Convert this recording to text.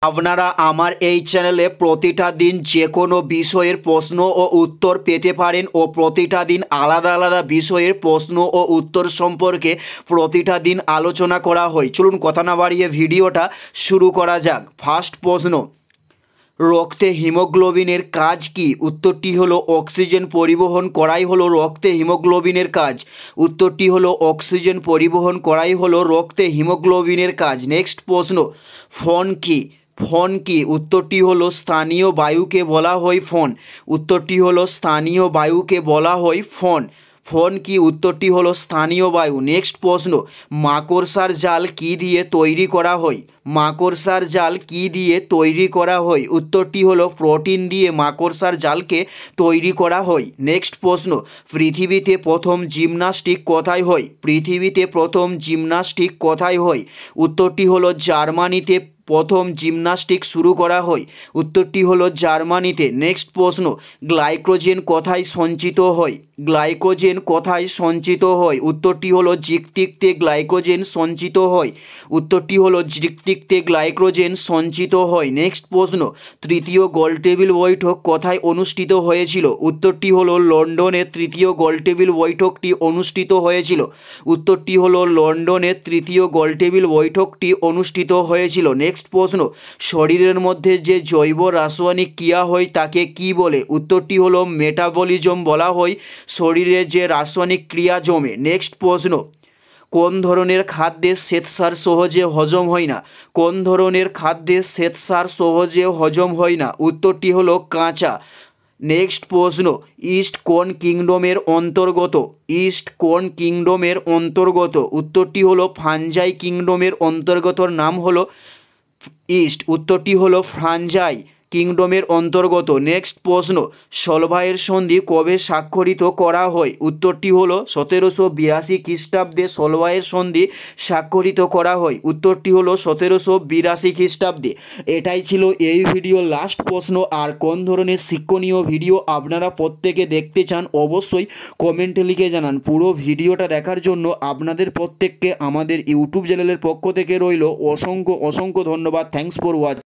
আপনারা আমার এই চ্যানেলে প্রতিটা দিন যে কোনো বিষয়ের প্রশ্ন ও উত্তর পেতে পারেন ও প্রতিটা দিন আলাদা আলাদা বিষয়ের প্রশ্ন ও উত্তর সম্পর্কে প্রতিটা দিন আলোচনা করা হয়। চলুন কথা না বাড়িয়ে ভিডিওটা শুরু করা যাক। ফার্স্ট প্রশ্ন, রক্তে হিমোগ্লোবিনের কাজ কি? উত্তরটি হলো অক্সিজেন পরিবহন করাই হলো রক্তে হিমোগ্লোবিনের কাজ। উত্তরটি হলো অক্সিজেন পরিবহন করাই হলো রক্তে হিমোগ্লোবিনের কাজ। নেক্সট প্রশ্ন, ফোন কি? ফোন কি? উত্তরটি হলো স্থানীয় বায়ুকে বলা হয় ফোন। উত্তরটি হলো স্থানীয় বায়ুকে বলা হয় ফোন। ফোন কি? উত্তরটি হলো স্থানীয় বায়ু। নেক্সট প্রশ্ন, মাকড়সার জাল কি দিয়ে তৈরি করা হয়? মাকড়সার জাল কি দিয়ে তৈরি করা হয়? উত্তরটি হলো প্রোটিন দিয়ে মাকড়সার জালকে তৈরি করা হয়। নেক্সট প্রশ্ন, পৃথিবীতে প্রথম জিমন্যাস্টিক কোথায় হয়? পৃথিবীতে প্রথম জিমন্যাস্টিক কোথায় হয়? উত্তরটি হলো জার্মানিতে প্রথম জিমন্যাস্টিক শুরু করা হয়। উত্তরটি হলো জার্মানিতে। নেক্সট প্রশ্ন, গ্লাইকোজেন কোথায় সঞ্চিত হয়? গ্লাইকোজেন কোথায় সঞ্চিত হয়? উত্তরটি হলো যকৃতে গ্লাইকোজেন সঞ্চিত হয়। উত্তরটি হলো যকৃতে গ্লাইকোজেন সঞ্চিত হয়। নেক্সট প্রশ্ন, তৃতীয় গোলটেবিল বৈঠক কোথায় অনুষ্ঠিত হয়েছিল? উত্তরটি হলো লন্ডনে তৃতীয় গোলটেবিল বৈঠকটি অনুষ্ঠিত হয়েছিল। উত্তরটি হলো লন্ডনে তৃতীয় গোলটেবিল বৈঠকটি অনুষ্ঠিত হয়েছিল। নেক্সট প্রশ্ন, শরীরের মধ্যে যে জৈব রাসায়নিক ক্রিয়া হয় তাকে কি বলে? উত্তরটি হলো মেটাবলিজম বলা হয় শরীরে যে রাসায়নিক ক্রিয়া জমে। নেক্সট প্রশ্ন, কোন ধরনের খাদ্যে শ্বেতসার সহজে হজম হয় না? কোন ধরনের খাদ্যে শ্বেতসার সহজে হজম হয় না? উত্তরটি হলো কাঁচা। নেক্সট প্রশ্ন, ইস্ট কোন কিংডমের অন্তর্গত? ইস্ট কোন কিংডমের অন্তর্গত? উত্তরটি হলো ফানজাই কিংডমের অন্তর্গতর নাম হলো ইস্ট। উত্তরটি হলো ফ্রাঞ্জাই কিংডমের অন্তর্গত। নেক্সট প্রশ্ন, সলভাইয়ের সন্ধি কবে স্বাক্ষরিত করা হয়? উত্তরটি হলো 1782 খ্রিস্টাব্দে সলভাইয়ের সন্ধি স্বাক্ষরিত করা হয়। উত্তরটি হলো 1782 খ্রিস্টাব্দে। এটাই ছিল এই ভিডিওর লাস্ট প্রশ্ন। আর কোন ধরনের শিক্ষণীয় ভিডিও আপনারা প্রত্যেকে দেখতে চান অবশ্যই কমেন্টে লিখে জানান। পুরো ভিডিওটা দেখার জন্য আপনাদের প্রত্যেককে আমাদের ইউটিউব চ্যানেলের পক্ষ থেকে রইল অসংখ্য অসংখ্য ধন্যবাদ। Thanks for watching.